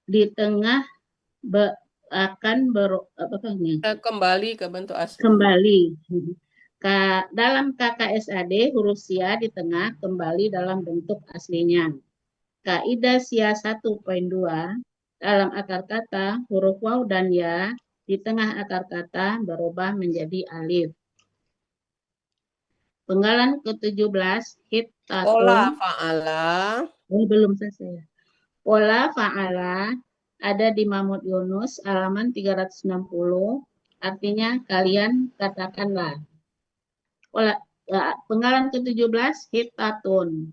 di tengah akan Kembali ke bentuk asli. kembali. Dalam KKSAD huruf sia di tengah kembali dalam bentuk aslinya. Kaidah sia 1.2 dalam akar kata huruf waw dan ya di tengah akar kata berubah menjadi alif. Penggalan ke-17 Pola hittatun. fa'ala. Belum selesai. Pola fa'ala ada di Mahmud Yunus halaman 360. Artinya kalian katakanlah. Penggalan ke-17 hittatun.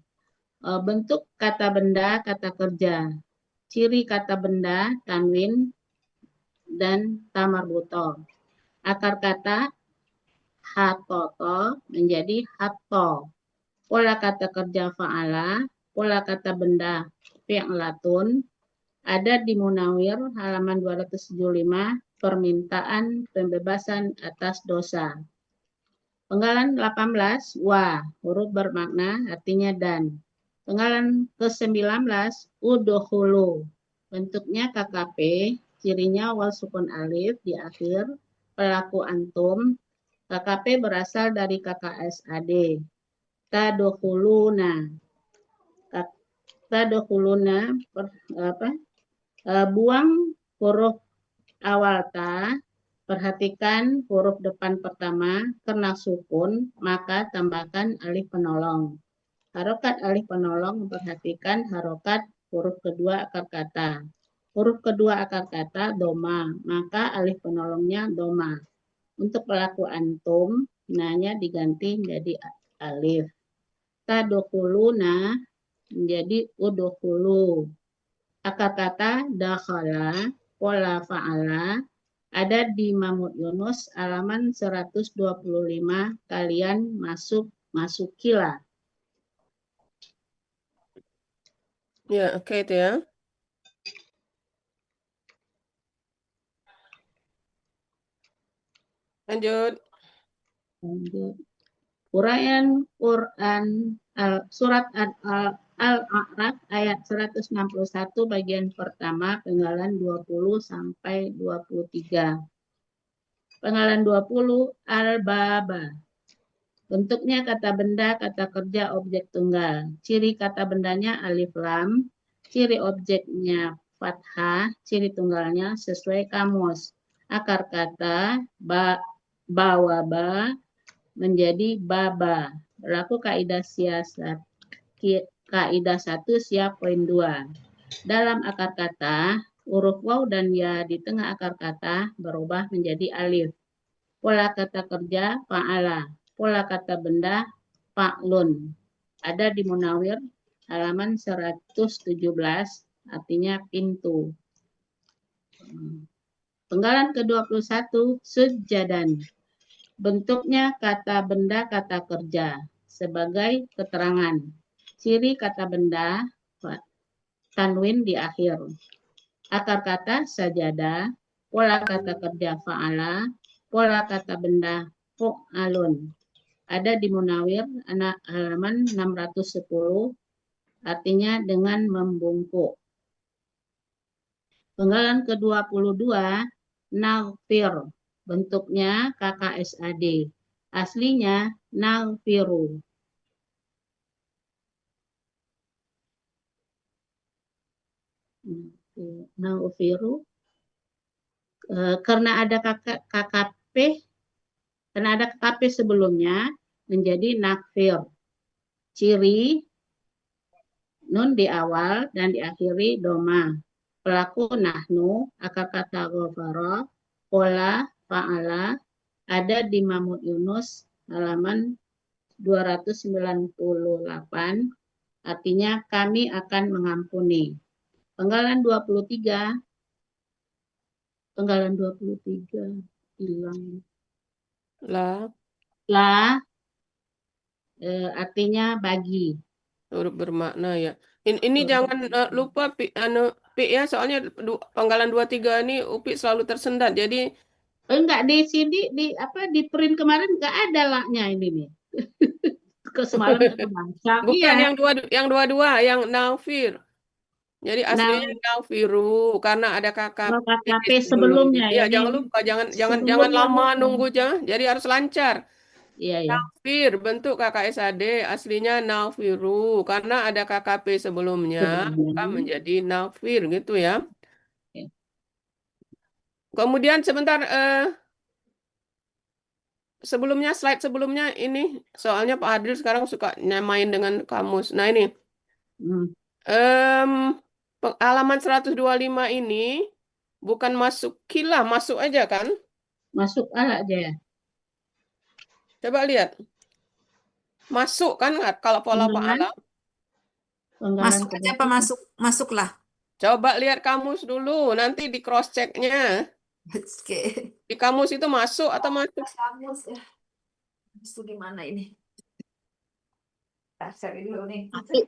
Bentuk kata benda, kata kerja. Ciri kata benda, tanwin dan tamarbuto. Akar kata hatoto menjadi hatto. Pola kata kerja fa'ala, pola kata benda fi'latun, ada di Munawir halaman 275, permintaan pembebasan atas dosa. Penggalan 18, wa, huruf bermakna artinya dan. Penggalan ke-19, udukhulu, bentuknya KKP, cirinya wal sukun alif di akhir, pelaku antum. KKP berasal dari KKSAD. Tadkhuluna. Tadkhuluna buang huruf awal ta, perhatikan huruf depan pertama karena sukun, maka tambahkan alif penolong. Harokat alif penolong memperhatikan harokat huruf kedua akar kata. Huruf kedua akar kata doma, maka alif penolongnya doma. Untuk pelaku antum, nanya diganti menjadi alif. Tadkhuluna menjadi udkhulu. Akar kata dakhala, pola fa'ala, ada di Mahmud Yunus halaman 125, kalian masukilah. Ya, oke itu ya. Lanjut. Uraian Quran surat Al-A'raf ayat 161 bagian pertama penggalan 20 sampai 23. Penggalan 20 al-baba. Bentuknya kata benda, kata kerja, objek tunggal. Ciri kata bendanya alif lam, ciri objeknya fathah, ciri tunggalnya sesuai kamus. Akar kata bawaba menjadi baba. Berlaku kaidah siasat. Kaidah 1 siap poin 2. Dalam akar kata, huruf waw dan ya di tengah akar kata berubah menjadi alif. Pola kata kerja fa'ala. Pola kata benda fa'lun. Ada di Munawir halaman 117, artinya pintu. Penggalan ke-21 sujadan. Bentuknya kata benda, kata kerja sebagai keterangan. Ciri kata benda, tanwin di akhir. Akar kata sajada, pola kata kerja fa'ala, pola kata benda fu'alun. Ada di Munawir halaman 610, artinya dengan membungkuk. Penggalan ke-22, nalfir. Bentuknya KKSAD. Aslinya nalfiru. Nalfiru. Karena ada KKP, karena ada KKP sebelumnya menjadi nakfir. Ciri nun di awal dan diakhiri doma. Pelaku nahnu, akar kata ghafara, pola fa'ala, ada di Mahmud Yunus halaman 298, artinya kami akan mengampuni. Penggalan 23 hilang. La artinya bagi. Huruf bermakna ya. Ini jangan lupa pi ya soalnya penggalan 23 ini Upi selalu tersendat. Jadi Enggak di sini di print kemarin enggak ada laknya ini nih. Ke semalam aku baca. bukan Iya. yang dua-dua yang nafir. Jadi Nah, aslinya Naufiru karena ada KKP KKP sebelumnya. sebelumnya Ya, ya jangan nih. lupa, jangan Sebelumnya lama bukan. nunggu jangan. Jadi harus lancar. Iya ya. Naufir bentuk KKSAD aslinya Naufiru karena ada KKP sebelumnya maka Sebelumnya. menjadi Naufir gitu ya. Ya. Kemudian sebentar sebelumnya slide sebelumnya ini soalnya Pak Adil sekarang suka nyamain dengan kamus. Nah ini Hmm. em, halaman 125 ini bukan masuk kilah, masuk aja kan? Masuk ala aja ya. Coba lihat. Masuk kan kalau pola Pak Penggalan, Ala. penggalan Masuk aja apa kebatik. masuk? Masuklah. Coba lihat kamus dulu, nanti di cross checknya. Oke. Di kamus itu masuk atau masuk? Kamus ya. Itu di mana ini? Kita cari dulu nih. Masuk.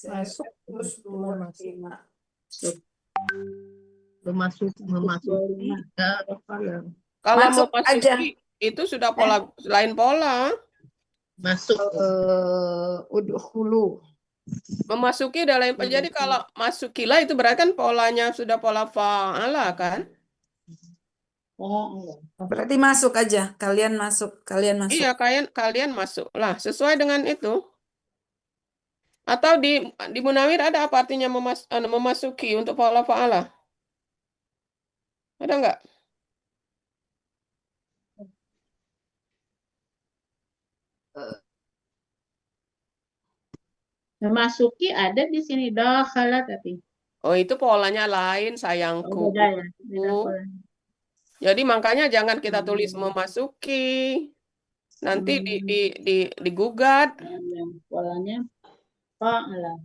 Masuk terus dua lima. Memasuki. Kalau Masuk aja. memasuki itu sudah pola lain pola. Masuk. Udah hulu. Memasuki udah lain pola. Jadi kalau masukilah itu berarti kan polanya sudah pola fa'ala kan? Oh, Berarti masuk aja. Kalian masuk. Kalian masuk. Iya, kalian masuk lah sesuai dengan itu. Atau di Munawir ada apa artinya memasuki untuk pola fa'ala? Ada nggak? memasuki ada di sini dakhala tapi. Oh, itu polanya lain, sayangku. Oh, beda ya. Beda pola. Jadi makanya jangan kita tulis memasuki. Nanti digugat. Polanya fa'ala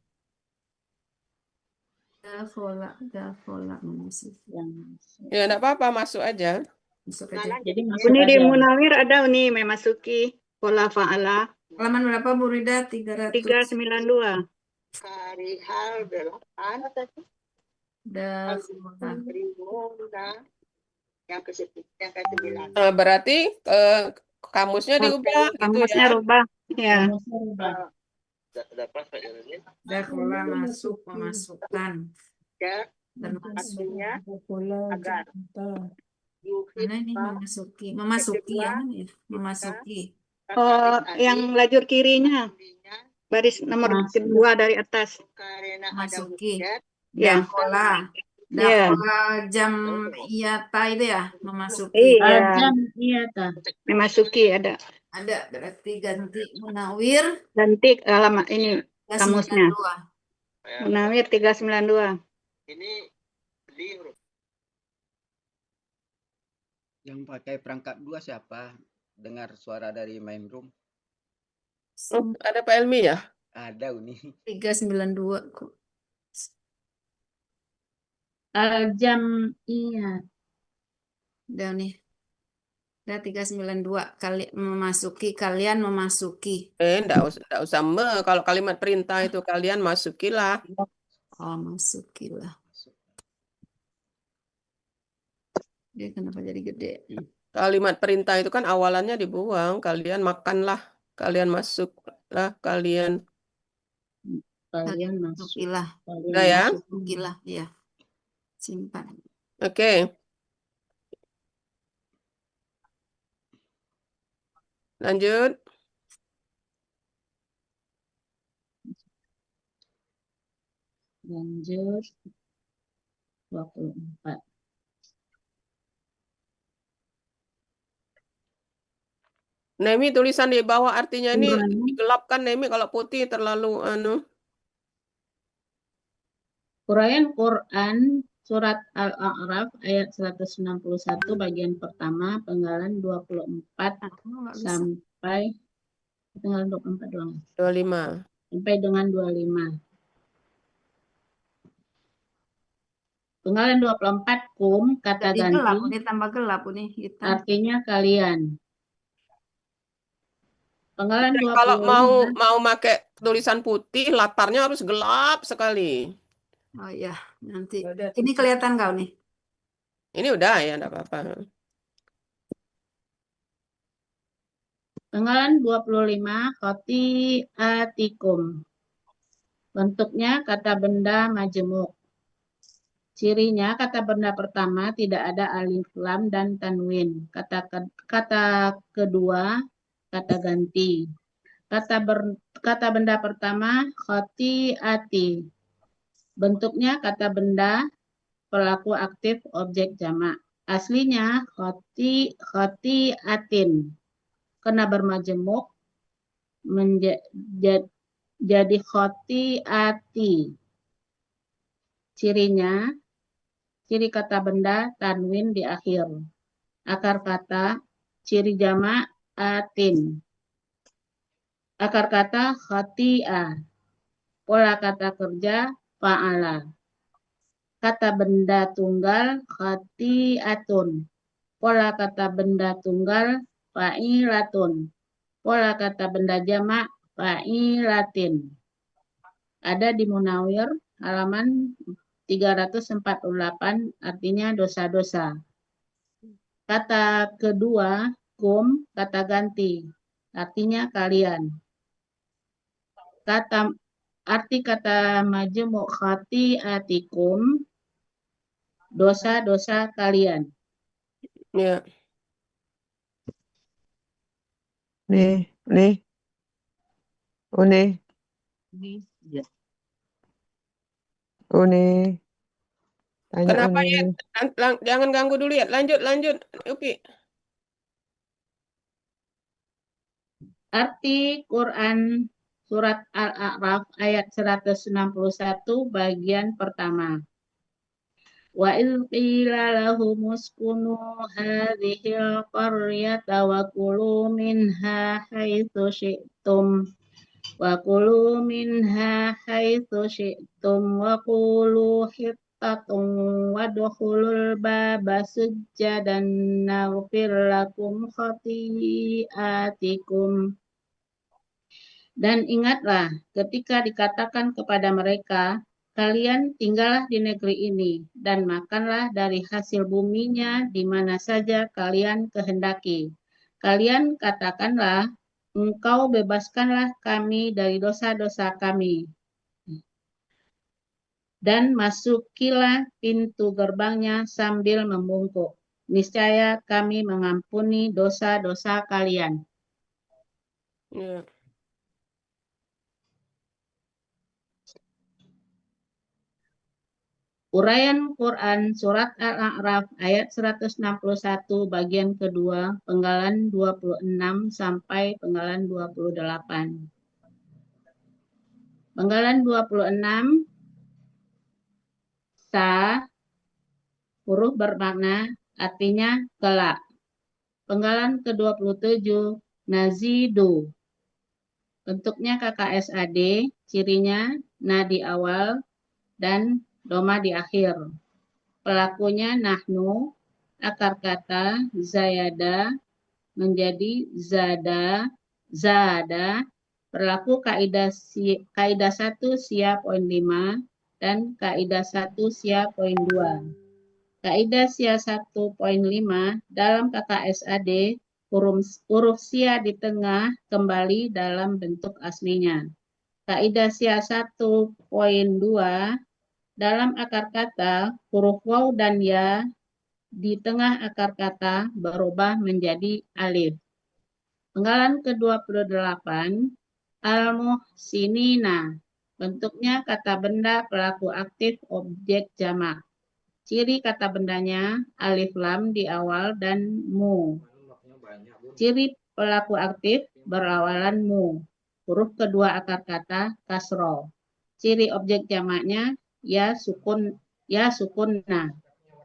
Dafola masuk. yang Ya, enggak apa-apa, masuk aja. Masuk aja. jadi masuk Ini di aja. Munawir ada nih memasuki pola fa'ala Halaman berapa Bu Rida? 300. 392. Karihal 8 Dafola. yang ke-9. Berarti kamusnya diubah gitu Kamusnya ya. rubah. Ya. Kamusnya rubah. Dafola masuk, memasukkan. Ya, Dan masuk. artinya agar Mana ini memasuki? Memasuki ya, mana ya? Memasuki. Oh, yang lajur kirinya. Baris nomor Masuk. 2 dari atas. karena ada Masuki. hujat Ya. Dafola. Ya. Dafola jam iyata itu ya, memasuki. Iya. Jam iya ta. Memasuki ada. Ada berarti ganti Munawir Ganti alamat ini kamusnya. 92. Munawir 392. ini di huruf Yang pakai perangkat 2 siapa? Dengar suara dari main room? Oh, ada Pak Elmi ya? Ada Uni. 392 kok. Jam iya. Udah nih. Udah 392 kali memasuki, kalian memasuki. Enggak usah kalau kalimat perintah itu kalian masukilah. Oh, masukilah. Dia kenapa jadi gede? Kalimat perintah itu kan awalannya dibuang. Kalian makanlah, kalian masuklah, kalian. Kalian masuk. Masukilah. Udah ya? Masukilah, ya. Simpan. Oke. Lanjut. Lanjut. 24. Nemi tulisan di bawah artinya ini Kurang. digelapkan Nemi kalau putih terlalu Uraian Quran Surat Al-A'raf ayat 161 bagian pertama penggalan 24 sampai penggalan 24 doang. 25. Sampai dengan 25. Penggalan 24 kum kata Jadi gelap, ganti ini tambah gelap nih hitam. artinya kalian. Penggalan Kalau 25 mau pakai tulisan putih, latarnya harus gelap sekali. Oh ya, nanti. Ini kelihatan kau nih. Ini udah ya, enggak apa-apa. Penggalan 25 khoti atikum. Bentuknya kata benda majemuk. Cirinya kata benda pertama tidak ada alif lam dan tanwin. Kata kedua kata ganti. Kata benda pertama khotiati. Bentuknya kata benda pelaku aktif objek jamak. Aslinya khotiatin. Kena bermajemuk jadi khotiati. Ciri kata benda tanwin di akhir. Akar kata ciri jamak atin. Akar kata khati'ah. Pola kata kerja fa'ala. Kata benda tunggal khati'atun. Pola kata benda tunggal fa'ilatun. Pola kata benda jamak fa'ilatin. Ada di Munawir halaman 348, artinya dosa-dosa. Kata kedua kata ganti, artinya kalian. Arti kata majemuk khati'atikum, dosa-dosa kalian. Ya. Nih. Ya. Tanya Kenapa ya? Uni. Jangan ganggu dulu ya. Lanjut. Upi. Arti Quran surat Al-A'raf ayat 161 bagian pertama. Wa idh qila lahum uskunu hadhil qaryata wa kulu minha haitsu syi'tum wa qulu hittatun wadkhulul baba sujjadan naghfir lakum khati'atikum. Dan ingatlah ketika dikatakan kepada mereka, kalian tinggallah di negeri ini dan makanlah dari hasil buminya di mana saja kalian kehendaki. Kalian katakanlah, engkau bebaskanlah kami dari dosa-dosa kami. Dan masukilah pintu gerbangnya sambil membungkuk. Niscaya kami mengampuni dosa-dosa kalian. Ya. Uraian Quran Surat Al-A'raf ayat 161 bagian kedua penggalan 26 sampai penggalan 28. Penggalan 26 sa huruf bermakna artinya kelak. Penggalan ke-27 nazidu. Bentuknya KKSAD, cirinya na di awal dan doma di akhir. Pelakunya nahnu, akar kata zayada menjadi zada. Berlaku kaidah 1 sia poin 5 dan kaidah 1 sia poin 2. Kaidah sia 1 poin 5 dalam KKSAD huruf sia di tengah kembali dalam bentuk aslinya. Kaidah sia 1 poin 2 dalam akar kata, huruf waw dan ya di tengah akar kata berubah menjadi alif. Penggalan ke-28, al-muhsinina. Bentuknya kata benda pelaku aktif objek jamak. Ciri kata bendanya alif lam di awal dan mu. Ciri pelaku aktif berawalan mu. Huruf kedua akar kata kasroh. Ciri objek jamaknya ya sukunna.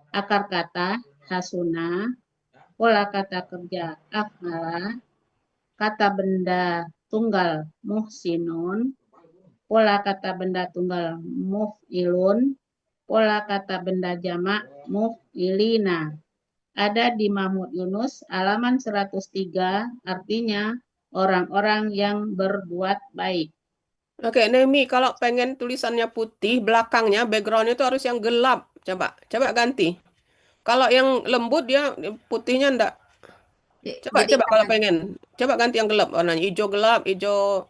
Akar kata hasuna. Pola kata kerja akmala. Kata benda tunggal muhsinun. Pola kata benda tunggal muf'ilun. Pola kata benda jamak muf'ilina. Ada di Mahmud Yunus halaman 103, artinya orang-orang yang berbuat baik. Oke, Nemi, kalau pengen tulisannya putih, belakangnya background itu harus yang gelap. Coba ganti. Kalau yang lembut dia putihnya enggak. Coba kalau pengen. Coba ganti yang gelap warnanya. Hijau gelap, hijau.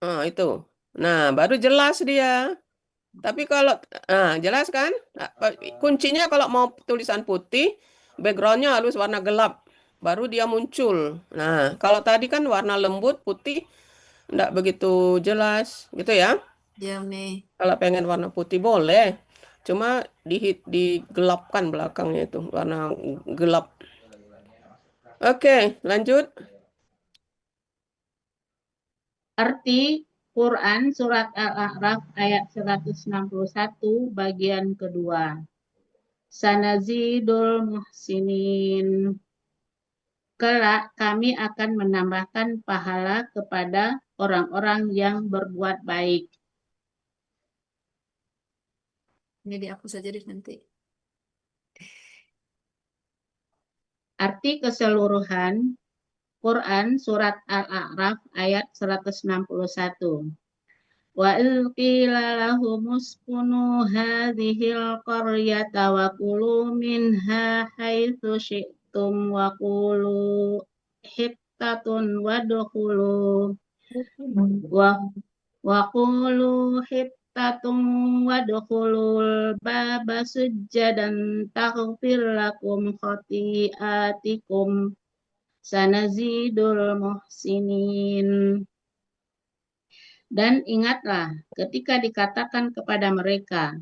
Nah, itu. Nah, baru jelas dia. Tapi kalau, jelas kan? Kuncinya kalau mau tulisan putih, backgroundnya harus warna gelap. Baru dia muncul. Nah, kalau tadi kan warna lembut, putih, enggak begitu jelas. Gitu ya. Ya, nih. Kalau pengen warna putih boleh. Cuma digelapkan belakangnya itu. Warna gelap. Oke, lanjut. Arti Quran Surat Al-A'raf ayat 161 bagian kedua. Sanazidul muhsinin. Kelak kami akan menambahkan pahala kepada orang-orang yang berbuat baik. Ini dihapus saja deh nanti. Arti keseluruhan Quran Surat Al-A'raf ayat 161. Wa idh qila lahum uskunu hadhil qaryata wa kulu minha haitsu syi'tum wa qulu hittatun wadkhulu wa qulu hittatun wadkhulul baba sujjadan taghfir lakum khati'atikum sanazidul muhsinin. Dan ingatlah ketika dikatakan kepada mereka,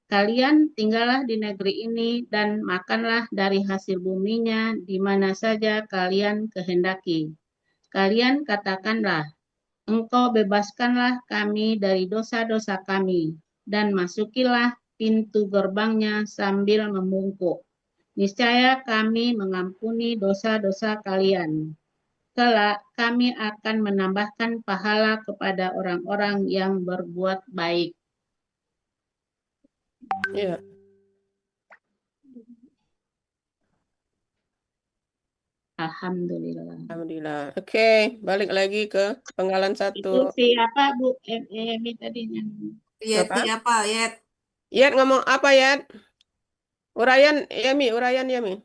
kalian tinggallah di negeri ini dan makanlah dari hasil buminya di mana saja kalian kehendaki. Kalian katakanlah, engkau bebaskanlah kami dari dosa-dosa kami, dan masukilah pintu gerbangnya sambil membungkuk. Niscaya kami mengampuni dosa-dosa kalian. Kelak kami akan menambahkan pahala kepada orang-orang yang berbuat baik. Iya. Alhamdulillah. Alhamdulillah. Oke, balik lagi ke penggalan Itu 1. siapa Bu Emi tadinya? Yeti Apa? apa? Yet. Yat ngomong apa, Yat? Urayan, urayan Yami.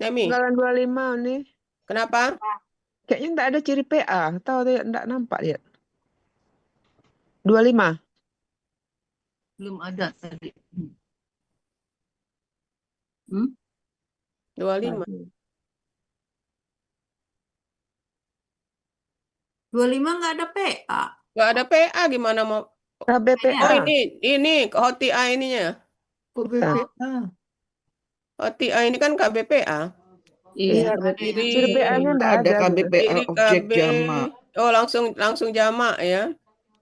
Yami, Penggalan 25 nih. kenapa? Kayaknya enggak ada ciri PA. Tahu enggak nampak dia. 25. Belum ada tadi. 25. 25 nggak ada PA. Nggak ada PA gimana mau? KBPA. Oh, ini HOTI ininya. Kok Iya. BPA? HOTI ini kan KBPA. Iya, Ciri Ciri PA-nya enggak Ada ada gitu. KBPA ciri objek KB. jamak. Oh, langsung jamak ya.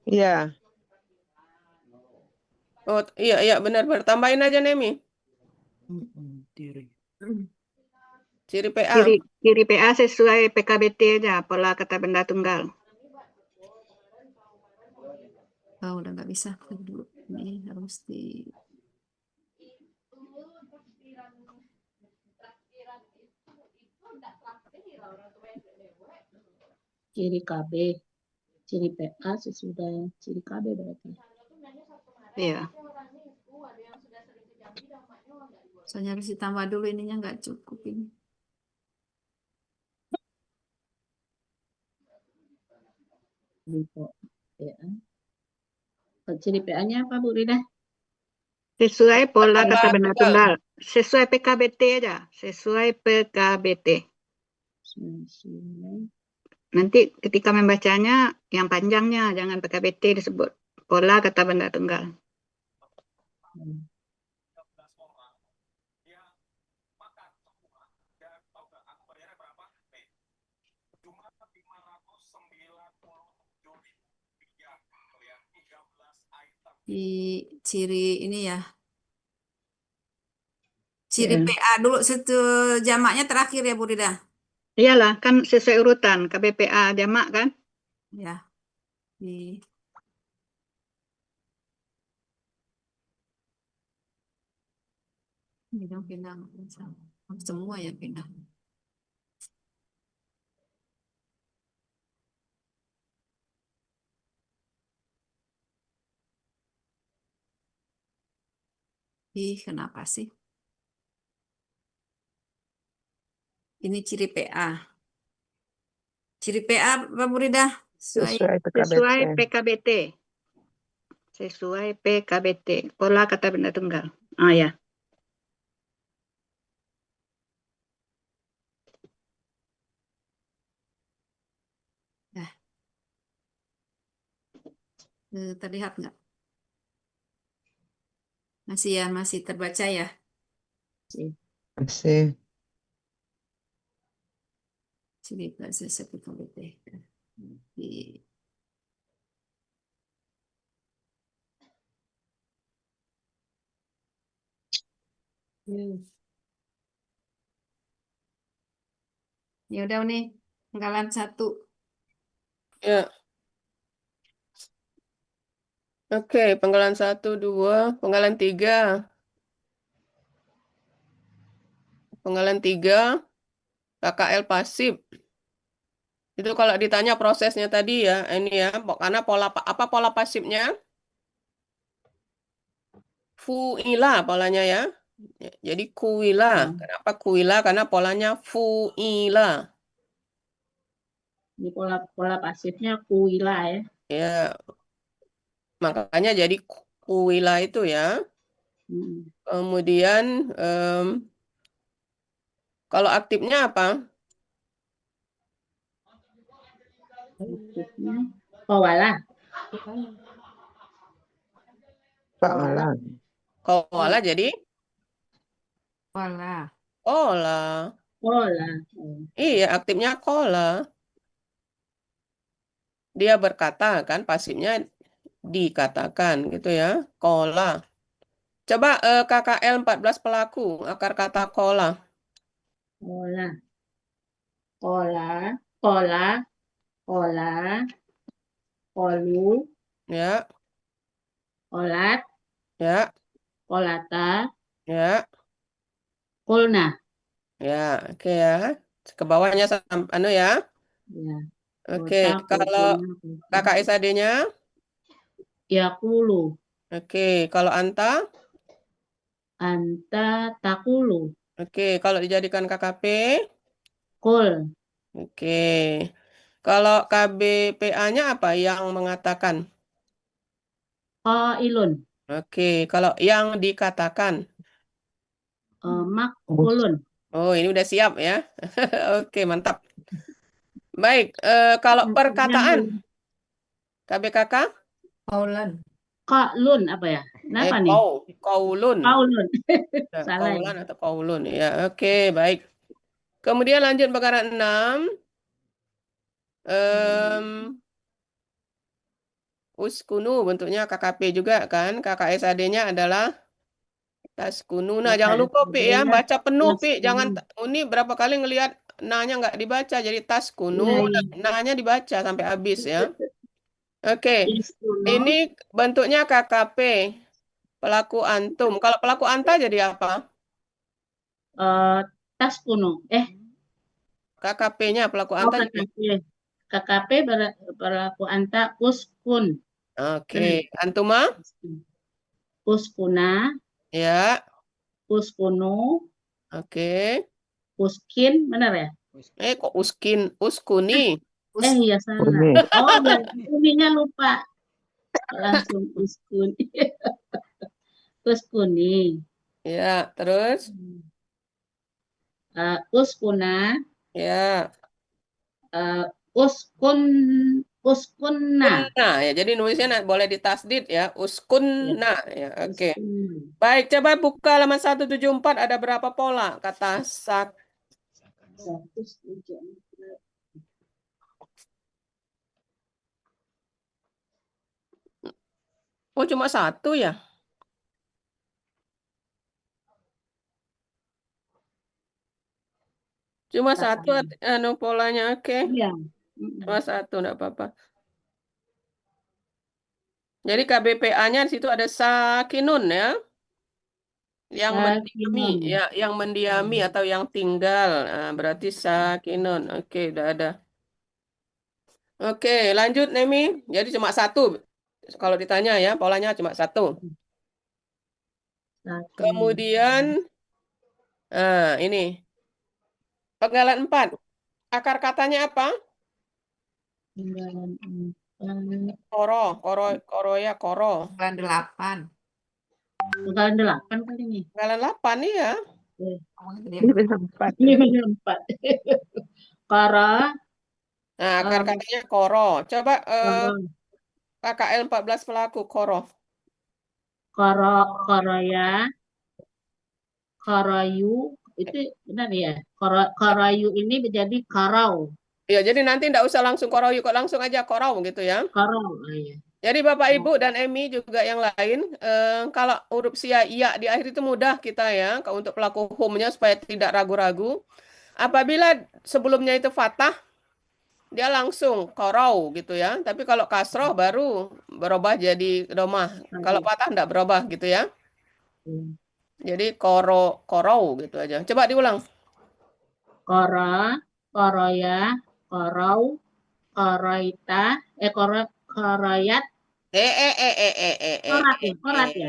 Iya. Oh, iya benar. Tambahin aja Nemi. Diri. Ciri PA. Ciri PA sesuai PKBT aja, pola kata benda tunggal. Oh, udah nggak bisa. Dulu. Ini harus di... ciri KB, ciri PA sesudah ciri KB berarti. Iya. Soalnya harus ditambah dulu ininya nggak cukup ini. PA. Ciri PA-nya apa Bu Rida? Sesuai pola kata Tambah benda tunggal. Sesuai PKBT aja. Sesuai PKBT. Nanti ketika membacanya yang panjangnya, jangan PKBT disebut. Pola kata benda tunggal. Di ciri ini ya. Ciri Ya. PA dulu situ jamaknya terakhir ya Bu Rida. Iyalah, kan sesuai urutan. KBPA jamak kan? Ya. Di pindah semua ya pindah. Kenapa sih? Ini ciri PA. Ciri PA, Pak Burida, Sesuai. Sesuai Sesuai PKBT. PKBT. Sesuai PKBT. Pola kata benda tunggal. Ah ya. Terlihat nggak? Masih ya, masih terbaca ya. Masih. Jadi sesuai PKBT. Di- Ya udah nih, penggalan 1. Ya. Oke, penggalan 1, 2, penggalan 3. Penggalan 3, KKL pasif. Itu kalau ditanya prosesnya tadi ya, ini ya, karena apa pola pasifnya? Fuila polanya ya. Jadi kuila. Kenapa kuila? Karena polanya fuila. Di pola pasifnya kuila ya. Ya, makanya jadi kuila itu ya. Hmm. Kemudian kalau aktifnya apa? Maksudnya kowala. Pak Malang. Koala jadi Pola. kola. Kola. Iya, aktifnya kola. Dia berkata kan, pasifnya dikatakan gitu ya. Kola. Coba KKL 14 pelaku, akar kata kola. Kola. Kola. Kola. Kola. Kolu. Ya, Kolat. ya, Kolata. ya, Kulna. ya. Oke ya. Ke bawahnya anu ya. Ya. Oke, Kota. kalau Kulna. kakak SAD-nya, Yakulu. oke. Kalau Anta, Anta takulu. oke. Kalau dijadikan KKP, Kul. oke. Kalau KBPA-nya apa yang mengatakan? Ilun. Oke, kalau yang dikatakan. Mak kulun. Oh, ini udah siap ya. Oke, mantap. Baik, kalau perkataan, KBKK, Paulan. Kaulun apa ya? Kenapa nih? kaulun. Kaulun. Ya, Salah ya. kaulan atau kaulun. Ya, oke, baik. Kemudian lanjut perkara 6. Uskunu bentuknya KKP juga kan. KKSAD-nya adalah taskunu. Nah, jangan lupa Pi ya, baca penuh Pi. Jangan ini berapa kali ngelihat na-nya nggak dibaca. Jadi taskunu, na-nya dibaca sampai habis ya. Oke. Ini bentuknya KKP. Pelaku antum. Kalau pelaku anta jadi apa? Tas kuno. KKP-nya pelaku anta jadi KKP. KKP berlaku anta uskun. Oke. Antuma? Uskuna. Ya. Uskunu. Oke. Uskin, benar ya? Kok uskuni? Iya salah. Oh ya, uninya lupa. Langsung uskuni. Uskuni. Ya, terus? Uskuna. Ya. Uskunna. Nah, ya jadi nulisnya boleh ditasdid ya. Uskunna ya. Oke. Baik, coba buka halaman 174 ada berapa pola kata sak. Oh, cuma satu ya? Cuma satu polanya. Oke. Iya. Cuma satu, enggak apa-apa. Jadi KBPA-nya di situ ada sakinun ya. Yang mendiami, ya, yang mendiami atau yang tinggal. Nah, berarti sakinun. Oke, udah ada. Oke, lanjut Nemi. Jadi cuma satu. Kalau ditanya ya, polanya cuma satu. Kemudian, ini. Penggalan 4. Akar katanya apa? 94. Koro ya, koro. Penggalan 8. Penggalan 8 kali nih. Penggalan 8 ya. Oh, gede. Ini bisa 4. 4. Koro, Nah, akar katanya koro. Coba koro, KKL 14 pelaku koro. koroya, koroyu, itu benar ya? Koroyu ini menjadi karau. Ya, jadi nanti nggak usah langsung koroyu, kok langsung aja korau gitu ya. Karau, iya. Jadi Bapak Ibu dan Emi juga yang lain, kalau huruf sia iya di akhir itu mudah kita ya, untuk pelaku humnya supaya tidak ragu-ragu. Apabila sebelumnya itu fathah, dia langsung korau gitu ya. Tapi kalau kasroh baru berubah jadi domah. Kalau fathah enggak berubah gitu ya. Hmm. Jadi korau gitu aja. Coba diulang. Koro, koroya, korau, koroita, koroyat, korat ya, korat ya,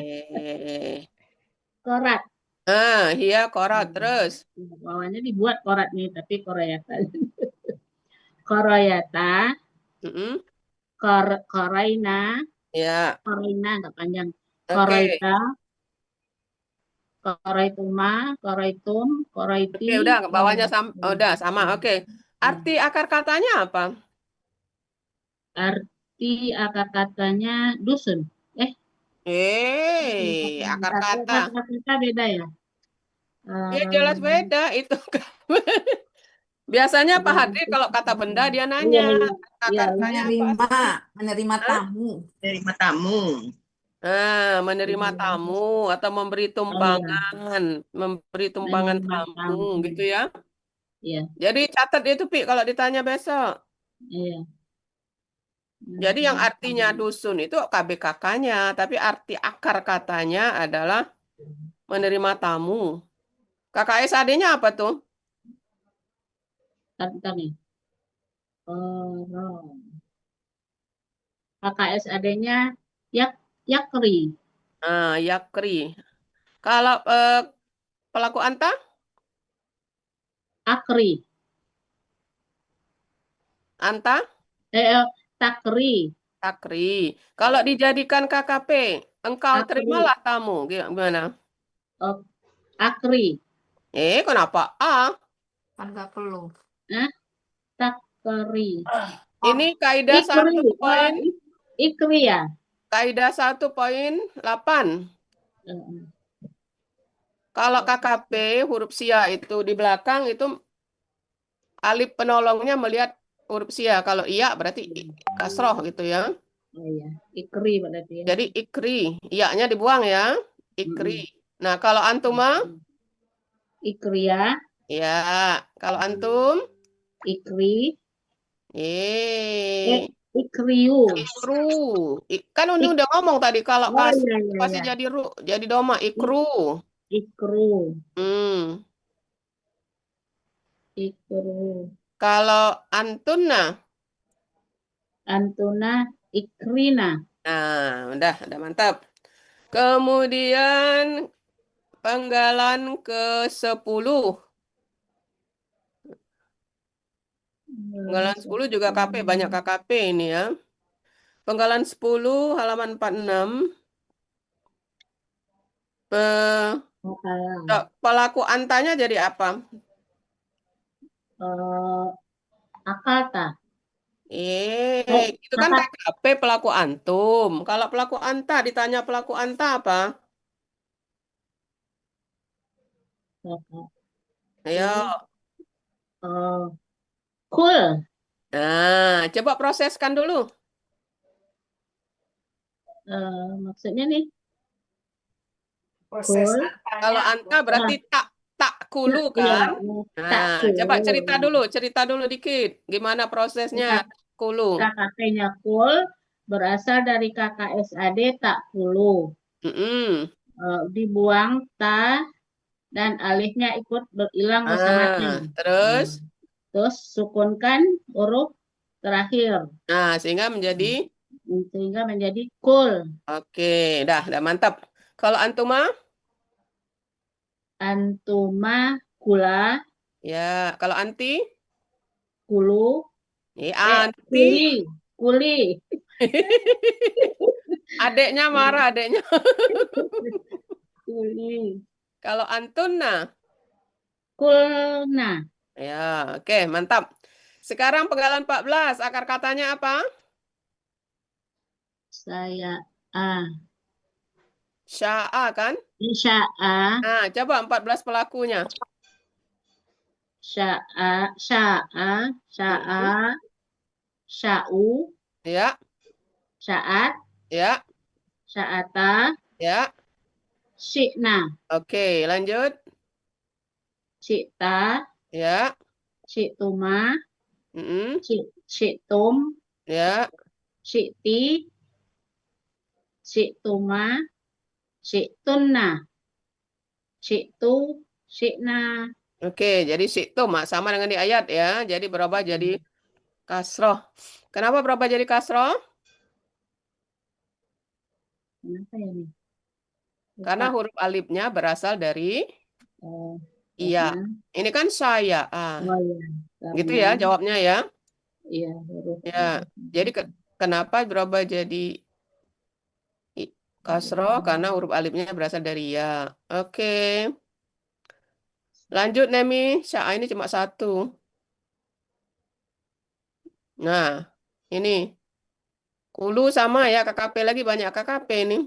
korat. Iya korat terus. Bawahnya dibuat korat nih, tapi koroyata. Koroyata, Mm-mm. koraina, Ya, koraina nggak panjang. oke. Koroita, koroituma, koroitum, koroiti. Oke, udah bawahnya udah sama. Oke. Arti akar katanya apa? Arti akar katanya dusun. Akar Akar kata. kata beda ya. Ya jelas beda itu. Biasanya Pak Hadri kalau kata benda dia Iya, nanya iya, akar iya. katanya apa? Menerima Hah? tamu. Terima tamu. Menerima tamu atau memberi Oh iya, tumpangan, memberi tumpangan menerima tamu tamu. gitu ya. Iya, Jadi catat itu Pi kalau ditanya besok. iya. Jadi yang Menerima artinya tamu. dusun itu KBKK-nya, tapi arti akar katanya adalah menerima tamu. KKSAD-nya apa tuh? Bentar nih. Korong. KKSAD-nya Yakri. Yakri. Kalau pelaku anta? Akri. Anta? Takri. Takri. Kalau dijadikan KKP, engkau Akri. terimalah tamu. Gimana? Oh, Akri. Kenapa A? Kan nggak perlu. Takri. Ini kaidah Ikri. 1 poin. Ikri ya. Kaidah 1.8. Kalau KKP huruf sia itu di belakang itu alif penolongnya melihat huruf sia. Kalau iya berarti kasroh gitu ya. Oh iya, Ikri berarti ya. Jadi ikri, iya-nya dibuang ya. Ikri. Nah, kalau antuma? Ikria, Ya, kalau antum? Ikri, Ikriu. Ikru. Kan ini udah ngomong tadi kalau Oh kas iya, iya, pasti iya. jadi jadi doma ikru. Ikru, Hmm. Ikru. Kalau antuna? Antuna, Ikrina. Nah, udah mantap. Kemudian penggalan ke-10. Penggalan 10 juga KP, banyak KKP ini ya. Penggalan 10 halaman 46. Pelaku antanya jadi apa? Akalta. Itu kan KKP pelaku antum. Kalau pelaku anta ditanya pelaku anta apa? Ayo. Kul. Nah, coba proseskan dulu. Maksudnya nih. Proses Kul. Kalau anta berarti tak kulu kan? Nah, coba cerita dulu dikit. Gimana prosesnya kulu? KKP-nya kul berasal dari KKSAD tak kulu. Dibuang ta dan alifnya ikut berhilang bersamanya. Terus sukunkan huruf terakhir. Nah, sehingga menjadi kul. Oke, udah mantap. Kalau antuma? Antuma kula. Ya, kalau anti? Kulu. Anti. Kuli. Adeknya marah, adeknya. Kuli. Kalau Antuna. Kulna. Ya, oke, mantap. Sekarang penggalan 14, akar katanya apa? Saya Sya'a kan? Sya'a. Nah, coba 14 pelakunya. Sya'a. Sya'u. Ya, Sya'at. ya, Sya'ata. ya. Syi'na. Oke, lanjut. Syi'ta. Ya. Syi'tuma. Mm-mm. Syi'tum. Ya. Syi'ti. Syi'tuma. Syi'tunna. Syi'tu. Syi'na. Oke, jadi situ sama dengan di ayat ya. Jadi berubah jadi kasroh. Kenapa berubah jadi kasroh? Kenapa ya nih? Karena Lupa. huruf alifnya berasal dari iya. Karena- Ini kan saya. Oh iya. Gitu Karena- ya jawabnya ya. Iya, huruf. Ya. Jadi kenapa berubah jadi kasroh? Karena huruf alifnya berasal dari ya. Oke. Lanjut Nemi. Sya ini cuma satu. Nah, ini. Kulu sama ya. KKP lagi banyak KKP nih.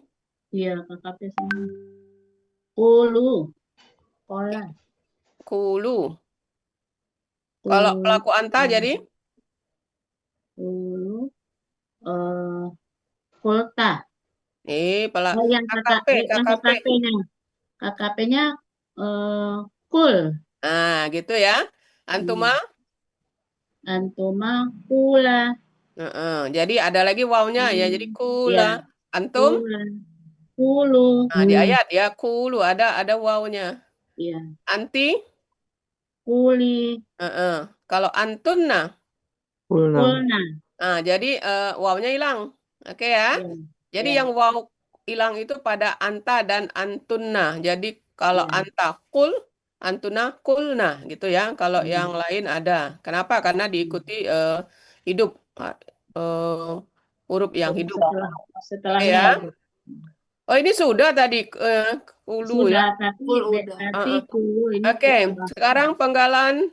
Iya, KKP sama. Ulu. Pola. Kulu. Kalau pelaku anta jadi? Ulu. Kulta. Pelaku Yang KKP. KKP-nya. KKP-nya kul. Nah, gitu ya. Antuma? Antuma kula. Jadi ada lagi wawnya ya. Jadi kula. Antum? Kula. Kulu. Nah, di ayat ya. Kulu. Ada wawnya. Iya. Anti? Kuli. Kalau antunna? Kulna. Kulna. Nah, jadi wawnya hilang. Oke ya. Iya. Jadi Iya. yang waw hilang itu pada anta dan antunna. Jadi kalau Iya. anta kul, antuna kulna gitu ya. Kalau yang lain ada. Kenapa? Karena diikuti hidup huruf yang hidup. Setelahnya Ya. itu. Oh, ini sudah tadi kulu ya. Sudah, tapi Kul udah. nanti kulu ini. Oke, sekarang penggalan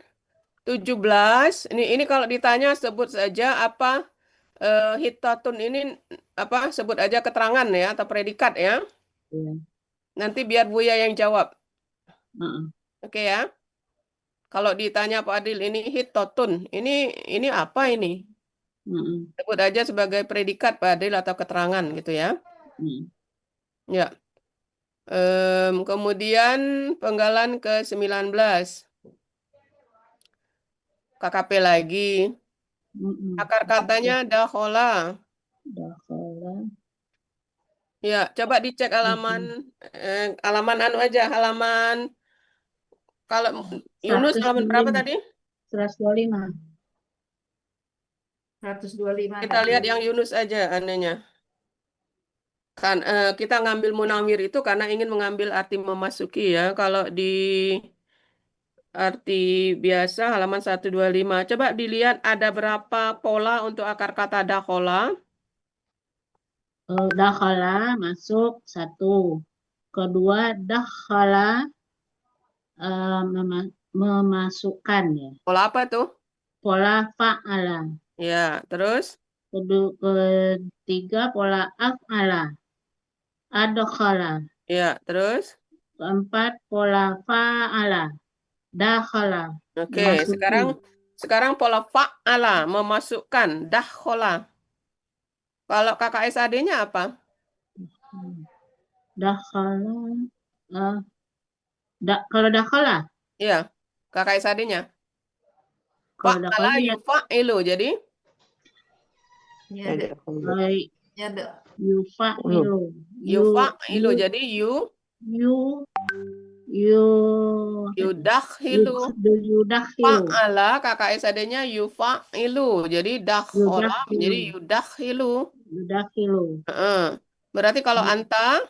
17. Ini kalau ditanya sebut saja apa hitatun ini apa sebut aja keterangan ya atau predikat ya. Iya. Nanti biar Buya yang jawab. Heeh. Oke ya. Kalau ditanya Pak Adil ini hitatun, ini apa ini? Heeh. Sebut aja sebagai predikat Pak Adil atau keterangan gitu ya. Ya. Kemudian penggalan ke-19. KKP lagi. Akar katanya dakhola. Dakhola. Ya, coba dicek halaman anu aja, halaman kalau Yunus halaman berapa tadi? 125. 125. Kita lihat yang Yunus aja anehnya. Kan kita ngambil munawir itu karena ingin mengambil arti memasuki ya. Kalau di arti biasa halaman 125. Coba dilihat ada berapa pola untuk akar kata dakhola. Dakhala masuk 1. Kedua dakhala memasukkan ya. Pola apa tuh? Pola fa'ala. Ya, terus? Ketiga pola af'ala. Adkhala. Ya, terus? Keempat pola fa'ala. Dakhala. Oke, sekarang pola fa'ala memasukkan dakhola. Kalau KKSAD-nya apa? Dakhala. Kalau dakhala? Iya, KKSAD-nya. Kalau Fa'ala dakhala yufa'ilu, jadi? Ya, ada. baik. Ya, ada. Yufa'ilu. Yufa'ilu, jadi yudakhilu. Yudakhilu. Fa'ala KKSAD-nya yufa'ilu, jadi dakhola, jadi yudakhilu. Yudakhilu. Berarti kalau anta?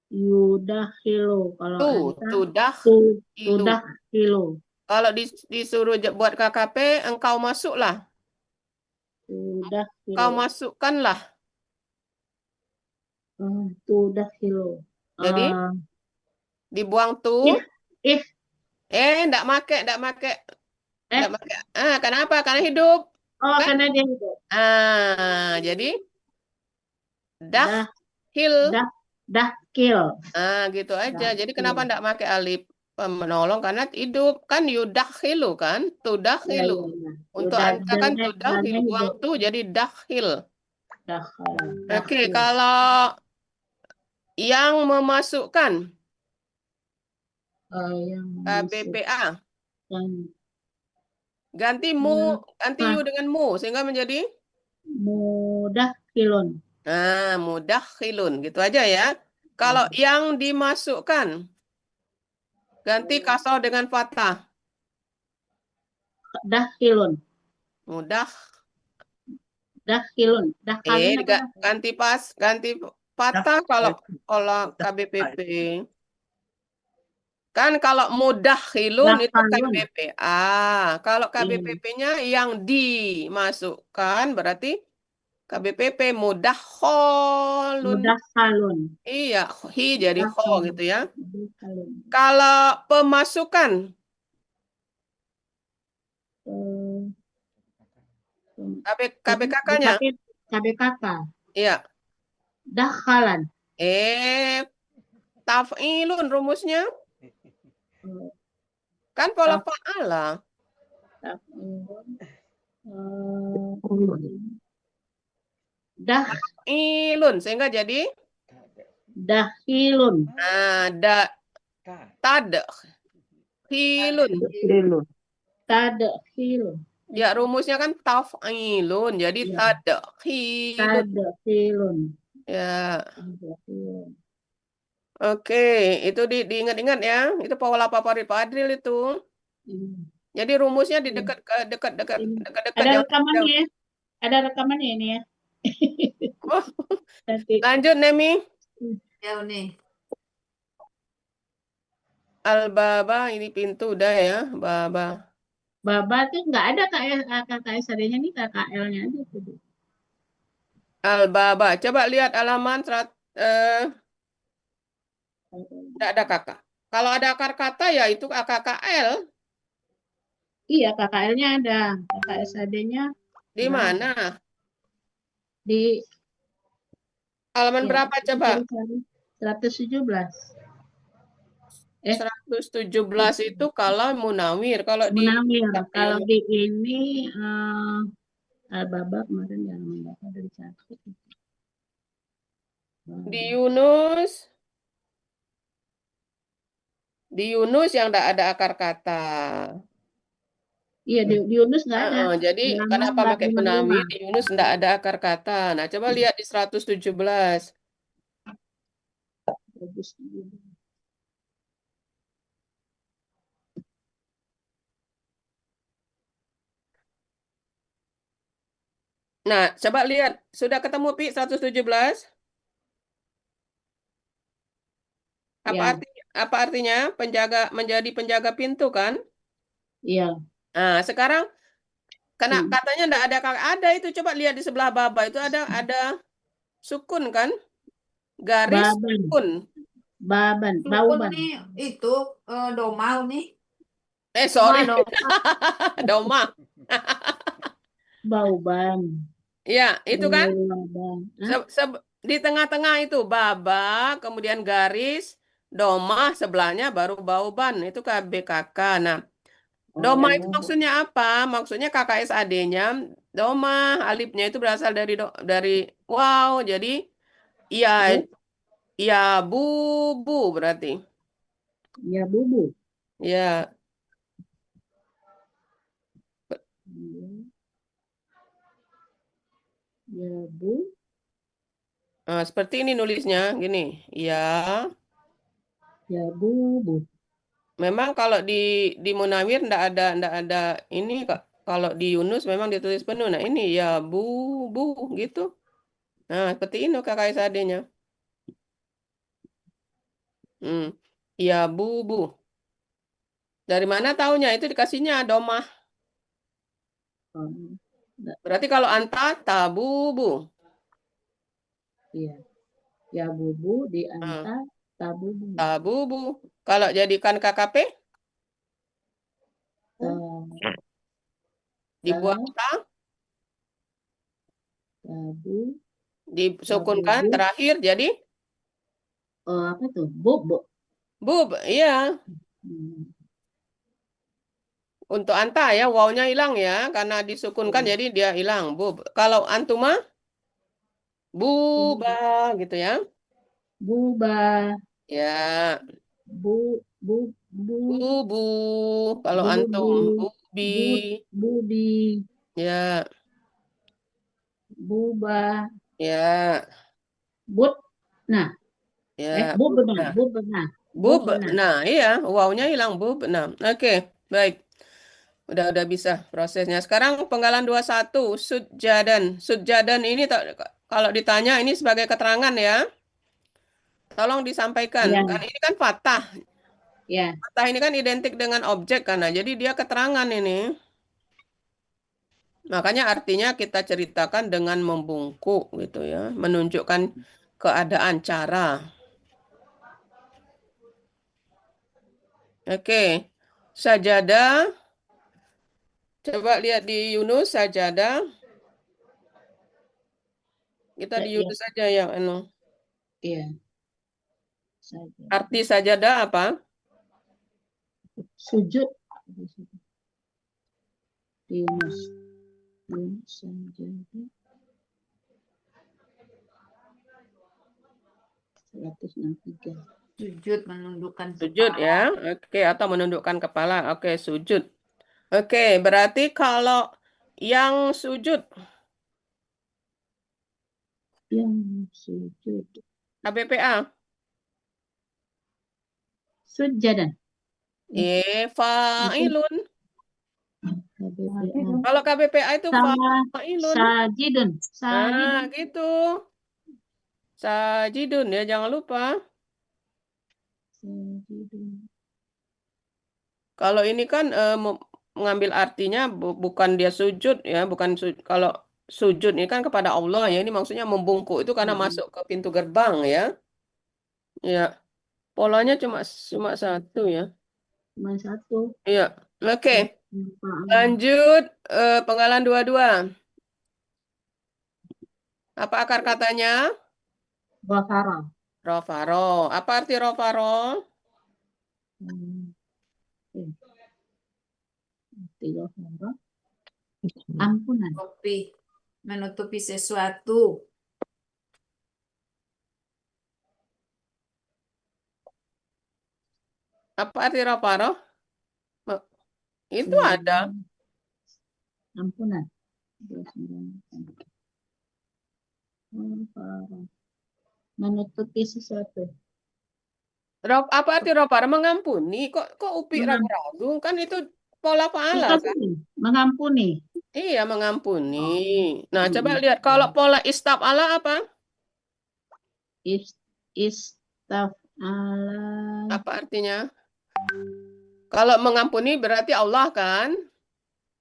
Yudakhilu. Kalau anta Tudakhilu. tudakhilu. Kalau disuruh buat KKP, engkau masuklah. Sudah Kau kilo. masukkanlah. Sudah kilo. Jadi dibuang ih, ih, enggak make. eh, Kenapa? Karena hidup. oh, Kan? karena dia hidup. Jadi dah Dah, hil. dah kil. Gitu aja. Jadi kenapa Dah enggak pakai alif menolong? Karena hidup kan yudakhilu kan? Ya, Tudakhilu. ya, ya. Untuk Udah, anta kan dalnya tudakhilu buang hidup. tuh jadi dakhil. Dah, Oke, kil. kalau yang memasukkan Yang KBPA masukkan ganti you dengan mu sehingga menjadi mudah kilon. mudakhilun gitu aja ya. Kalau yang dimasukkan ganti kasroh dengan fathah. Dah kilon. Mudah. Dah kilon. Dah kalun apa dah? Ganti fathah kalau KBPP. Kan kalau mudakhilun itu Dakhilun. KBPA. Kalau KBPP-nya yang dimasukkan berarti KBPP mudakholun. Mudah kalun. Iya, jadi kho gitu ya. Mudah kalun. Kalau pemasukan KBKK-nya, KBKK. iya. Dakhalan. Taf'ilun rumusnya. Kan pola fa'ala. Ilun sehingga jadi dahilun. Tadkhilun. Tadkhilun. Ya rumusnya kan taf'ilun jadi tadkhilun. Tadkhilun. Ya. Oke, itu diingat-ingat ya. Itu pola Pak Adril itu. Jadi rumusnya di dekat. Ada rekamannya ya. Ada rekamannya ini ya. Lanjut Nemi. Ya nih. Al-baba ini pintu udah ya, baba. Baba tuh nggak ada KKS-nya nih, KKL-nya aja tuh. Al-baba. Coba lihat halaman tidak ada kakak. Kalau ada akar kata ya itu KKL. Iya, KKL-nya ada. KKSAD-nya Di mana? di Halaman berapa coba? 117. 117 itu kalau munawir. Kalau Munawir. Kalau di ini Al-Baba kemarin di halaman berapa dari satu. Di Yunus. Di Yunus yang tidak ada akar kata. Iya, di Yunus nggak ada. Jadi kenapa pakai munawir? Di Yunus tidak ada akar kata. Nah, coba lihat di 117. Nah, coba lihat. Sudah ketemu Pi 117? Apa artinya? Menjadi penjaga pintu kan? Iya. Nah, sekarang katanya ada itu. Coba lihat di sebelah baba itu ada sukun kan? Garis sukun. Bauban. Nih itu domal nih. Sorry. Doma. Bauban. Iya, itu kan? Di tengah-tengah itu baba, kemudian garis, doma, sebelahnya baru bauban. Itu KBKK. Nah, doma itu maksudnya apa? Maksudnya KKSAD-nya doma, alifnya itu berasal dari wow. Jadi iya bubu berarti. Ya bubu. Ya. Ya bu. Nah, seperti ini nulisnya, gini. Ya. Ya bubu. Memang kalau di Munawir ndak ada ini kok. Kalau di Yunus memang ditulis penuh. Nah ini ya bu gitu. Nah seperti ini KKSAD-nya. Ya bu. Dari mana taunya? Itu dikasihnya domah. Berarti kalau anta tabubu. Iya. Ya bubu di Hmm, anta tabubu. tabubu. Kalau jadikan KKP Ta- dibuang ta, tabu disukunkan tabubu. terakhir jadi Oh, apa tuh? Bobo. bub. Iya. Hmm. Untuk anta ya, wawnya hilang ya, karena disukunkan Iya. jadi dia hilang. Bub. Kalau antuma, buba gitu ya. Buba. Ya, Bu bu bu bubu. Kalau bubu. antum, bubi. Bubi. Ya, Buba. ya, But. Nah, ya. bubena. Nah, Bubena. bub. Bubena. Nah, iya, wawnya hilang bub. Nah, oke, baik. Udah bisa prosesnya. Sekarang penggalan 21, sujjadan. Sujjadan ini kalau ditanya ini sebagai keterangan ya. Tolong disampaikan. Ya, Kan ini kan fatah. ya. Fatah ini kan identik dengan objek kan. Nah, jadi dia keterangan ini. Makanya artinya kita ceritakan dengan membungkuk gitu ya, menunjukkan keadaan cara. Oke. Sajadah. Coba lihat di Yunus sajadah. Kita di Ya, Yunus saja ya, iya. Saja. Arti sajadah apa? Sujud. Yunus. Yunus saja. 163. Sujud menundukkan Sujud kepala. ya. Oke, atau menundukkan kepala. Oke, sujud. Oke, berarti kalau yang sujud, Yang sujud. KBPA, Sujadan. fa'ilun. KBPA. Kalau KBPA itu fa'ilun. Sajidun. Nah, Sajidun. gitu. Sajidun ya, jangan lupa. Sajidun. Kalau ini kan mengambil artinya bukan dia sujud ya, bukan kalau sujud ini kan kepada Allah ya. Ini maksudnya membungkuk itu karena masuk ke pintu gerbang ya. Ya, polanya cuma satu ya. Cuma satu. Iya. Oke, Lupa. lanjut penggalan 22. Apa akar katanya? Ghafara. Rofaro. Apa arti rofaro? Hmm. Arti ghafara. Ampunan. Menutupi sesuatu. Apa arti rofaro? Itu ada. Ampunan. Ghafara. Menutupi sesuatu. Apa arti rofaro? Mengampuni. Kok Upi ragu-ragu? Kan itu pola pahala kan? Mengampuni. Mengampuni. Iya, mengampuni. Nah, coba lihat kalau pola istaf'ala apa? Istaf'ala. Apa artinya? Kalau mengampuni berarti Allah kan?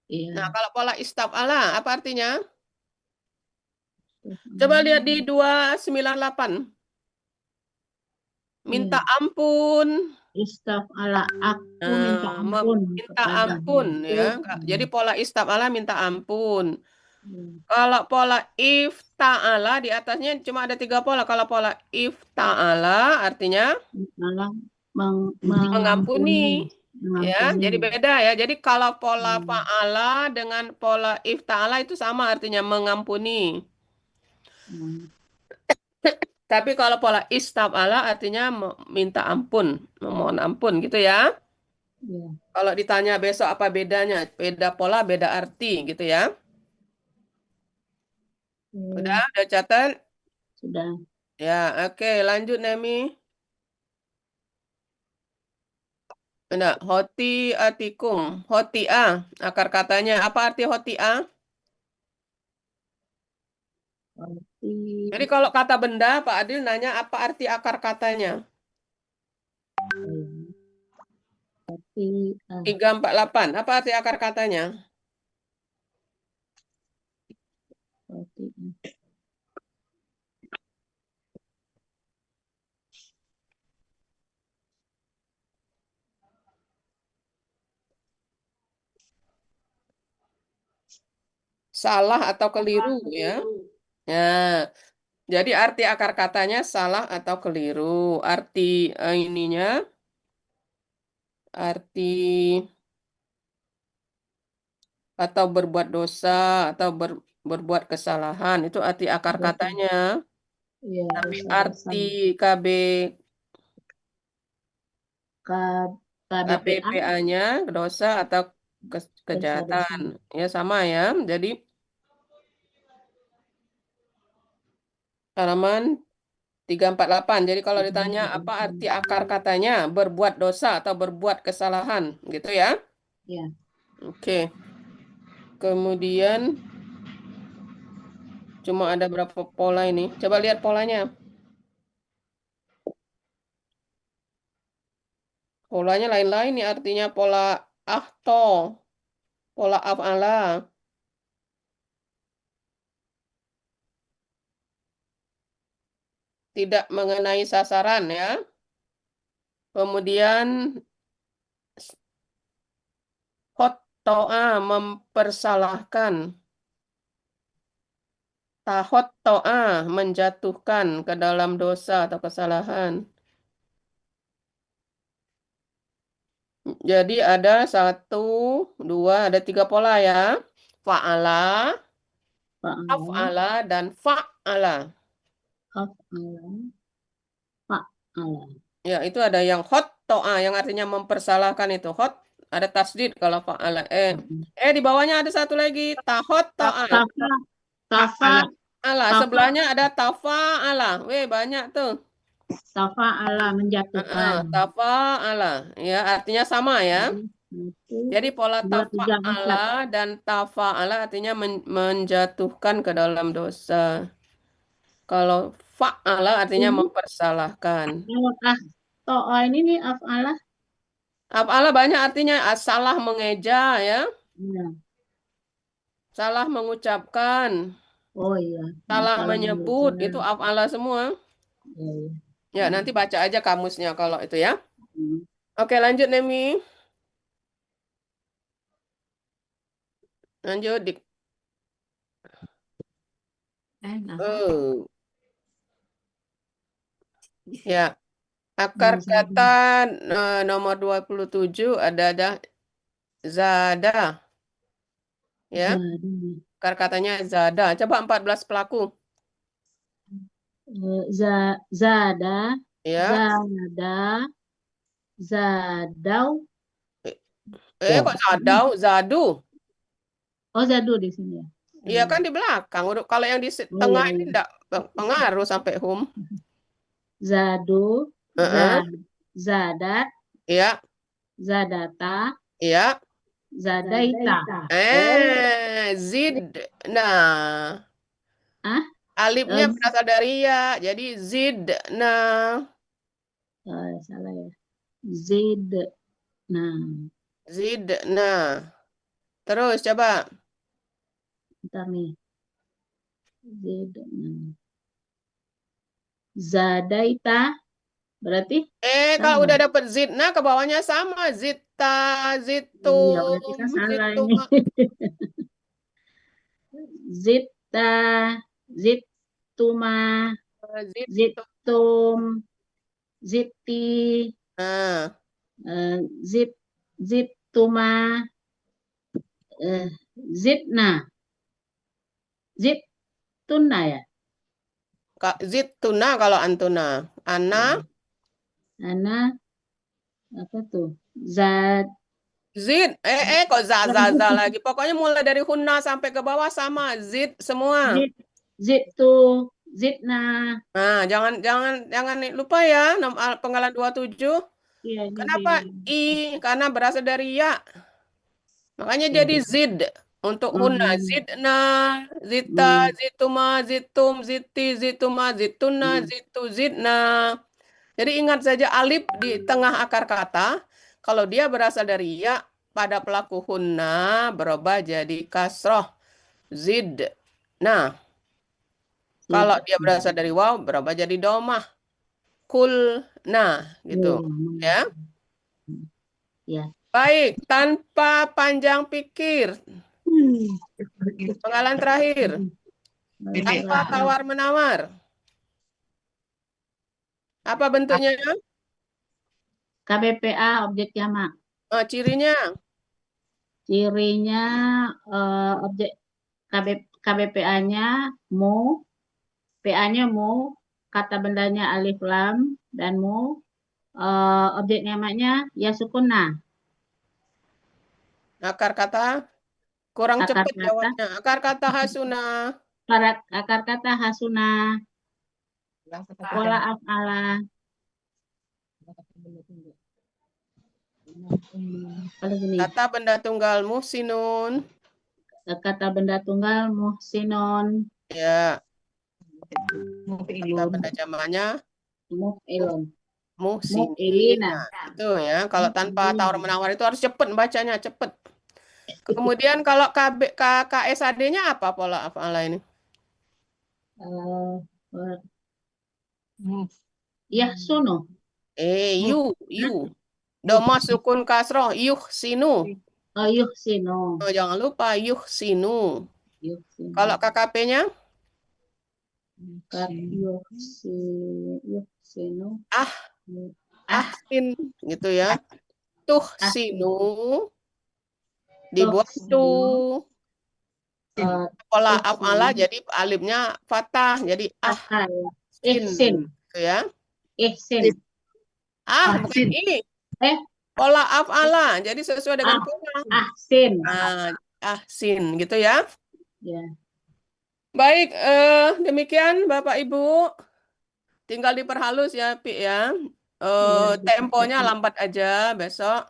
Iya. Nah, kalau pola istaf'ala apa artinya? Coba lihat di 298. Minta ampun. Istaf'ala. Aku minta ampun. Minta ampun ya. Jadi pola istaf'ala minta ampun. Kalau pola ifta'ala di atasnya cuma ada 3 pola. Kalau pola ifta'ala artinya mengampuni. Ya, jadi beda ya. Jadi kalau pola fa'ala dengan pola ifta'ala itu sama artinya mengampuni. Tapi kalau pola istaf'ala artinya minta ampun, memohon ampun gitu ya. Kalau ditanya besok apa bedanya? Beda pola, beda arti gitu ya. Udah catat? Sudah. Ya, oke, lanjut Nemi. Nah, hoti atikum, hotia, akar katanya. Apa arti hotia? Jadi kalau kata benda, Pak Adil nanya apa arti akar katanya? 348. Apa arti akar katanya? Roti. Salah atau keliru ya. Nah, jadi arti akar katanya salah atau keliru. Arti ininya, arti atau berbuat dosa atau berbuat kesalahan itu arti akar Dosa. katanya. Iya, Tapi dosa-dosa. arti KB KBPA KPPA-nya dosa atau kejahatan. dosa-dosa. Ya sama ya. Jadi halaman 348. Jadi kalau ditanya apa arti akar katanya berbuat dosa atau berbuat kesalahan gitu ya. Ya. Oke. Kemudian cuma ada berapa pola ini? Coba lihat polanya. Polanya lain-lain nih artinya pola ahto, pola af'ala. Tidak mengenai sasaran ya. Kemudian khotto'a mempersalahkan. Tahotto'a menjatuhkan ke dalam dosa atau kesalahan. Jadi ada 1, 2, ada 3 pola ya. Fa'ala, Fa'ala, af'ala, dan fa'ala. af'ala, fa'ala. Ya, itu ada yang khotto'a yang artinya mempersalahkan itu. Khot ada tasdid kalau fa'ala. Di bawahnya ada satu lagi. Tahotto'a. Tafa, tafa, Ala, tafa, sebelahnya ada tafa'ala. Banyak tuh. tafa'ala menjatuhkan. Tafa'ala. Ya, artinya sama ya. Jadi pola 2, 3, 4. tafa'ala dan tafa'ala artinya menjatuhkan ke dalam dosa. Kalau fa'ala artinya Ini mempersalahkan. to'a ini nih af'ala. Af'ala banyak artinya salah mengeja ya. Ya. Salah mengucapkan. Oh iya. Salah Salah menyebut. mengucap. Itu af'ala semua. Ya, ya. Ya, nanti baca aja kamusnya kalau itu ya. Hmm. Oke, lanjut Nemi. Lanjut. Nah. Ya, akar kata nomor 27 ada zada. Ya, akar katanya zada. Coba 14 pelaku. Zada, Ya. zada, zadau. Kok zadau? Zadu. Oh, zadu di sini ya. Iya kan di belakang. Kalau yang di tengah ini enggak pengaruh sampai hum. Zadu, zadat, Iya. zadata, Iya. zadaita. Zid. Nah. Alifnya berasal dari ya. Jadi zid. Nah. Salah ya. Zid. Nah. Zid. Nah. Terus coba. Bentar nih. Zid. Zadaita. Berarti? Kalau udah dapet zidna ke bawahnya sama. Zita, zitum, Iya, berarti kan salah ini. Zita, zituma, zitum, ziti, zituma, zitna, zituna ya? Zituna kalau antuna. Ana apa tuh? Zad. Zid. Kok za lagi. Pokoknya mulai dari hunna sampai ke bawah sama. Zid semua. Zitu, zidna. Nah, jangan lupa ya penggalan 27. Iya, Kenapa i? Karena berasal dari ya. Makanya jadi zid untuk hunna. Zidna, zita, zituma, zitum, ziti, zituma, zituna, zitu, zidna. Jadi ingat saja alif di tengah akar kata. Kalau dia berasal dari ya pada pelaku hunna berubah jadi kasroh. Zid. Nah. Kalau dia berasal dari waw, berubah jadi domah. Kulna, gitu. Ya. Ya. Baik, tanpa panjang pikir. Penggalan terakhir. Tanpa tawar-menawar. Apa bentuknya? KBPA objek jamak. Cirinya? Cirinya objek KBPA-nya mu, PA-nya mu, kata bendanya alif lam dan mu, objek jamaknya ya sukuna. Akar kata? Kurang Akar cepat kata. jawabnya. Akar kata hasuna. Akar kata hasuna, pola af'ala. Apalagi nih? Kata benda tunggal muhsinun. Kata benda tunggal muhsinun, Ya. Kata benda jamaknya muf'ilun. muhsinina. Itu ya. Kalau tanpa tawar-menawar itu harus cepat bacanya, cepat. Kemudian kalau KSAD-nya apa pola af'ala ini? Yahsunu. You. Doma sukun kasroh, yuhsinu. Oh, yuhsinu. Oh, jangan lupa yuhsinu. Yuhsinu. Kalau KKP-nya? Yuhsinu. Ahsin gitu ya. Tuhsinu dibuat tuh. Pola af'ala jadi alifnya fathah jadi Ihsin. gitu ya. Ihsin. Bukan ini. Pola af'ala jadi sesuai dengan pola. Ahsin. Ahsin gitu ya. Ya. Baik, demikian Bapak Ibu. Tinggal diperhalus ya, Pi ya. Temponya lambat aja besok.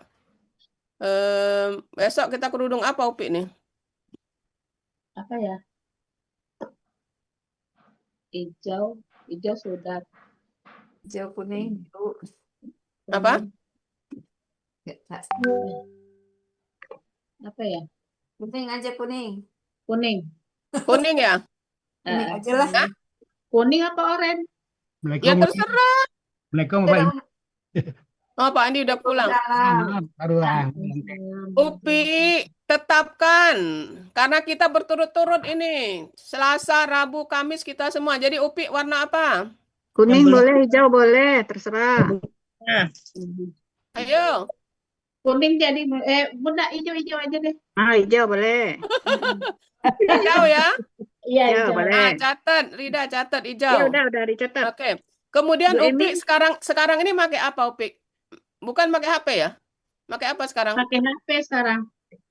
Besok kita kerudung apa Upi nih? Apa ya? Hijau sudah. Hijau kuning, Bu. Apa? Apa ya? Kuning aja kuning. Kuning. Kuning ya? Kuning aja lah. Kuning apa oranye? Ya terserah. Assalamualaikum Pak Pak Andi udah pulang. Waalaikumsalam. Upi, tetapkan. Karena kita berturut-turut ini. Selasa, Rabu, Kamis kita semua. Jadi Upi warna apa? Kuning boleh, hijau boleh, terserah. Ayo. Kuning jadi Bunda hijau aja deh. Hijau boleh. Hijau ya? Iya, Hijau hijau. boleh. Catat, Rida catat Ya hijau. udah dicatat. Oke. Kemudian Bu Upi Emi? sekarang ini pakai apa Upi? Bukan pakai HP ya? Pakai apa sekarang? Pakai HP sekarang.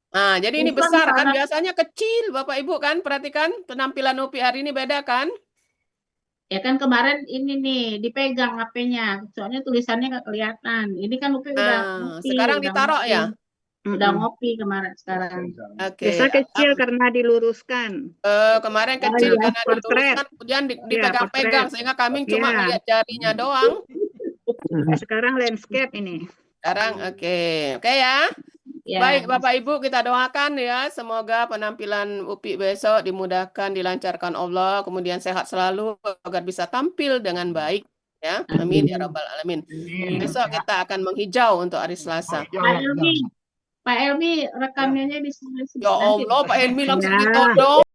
Nah, jadi ini Bukan, besar kan? karena- Biasanya kecil Bapak Ibu kan? Perhatikan penampilan Upi hari ini beda kan? Ya kan kemarin ini nih dipegang HP-nya. Soalnya tulisannya nggak kelihatan. Ini kan Upi udah ngopi. Sekarang udah ditaruh ngopi. ya? Udah ngopi kemarin sekarang. Oke. Biasa kecil karena diluruskan. Kemarin kecil iya, karena potret. diluruskan, kemudian dipegang-pegang potret. sehingga kami cuma Iya. melihat jarinya doang. Sekarang landscape ini. Sekarang oke ya. Ya. Baik Bapak Ibu kita doakan ya semoga penampilan Upi besok dimudahkan, dilancarkan Allah, kemudian sehat selalu agar bisa tampil dengan baik ya. Amin ya rabbal alamin. Besok kita akan menghijau untuk hari Selasa. Pak Elmi rekamnya bisa. Ya Allah Pak Helmi langsung Ya. ditodong.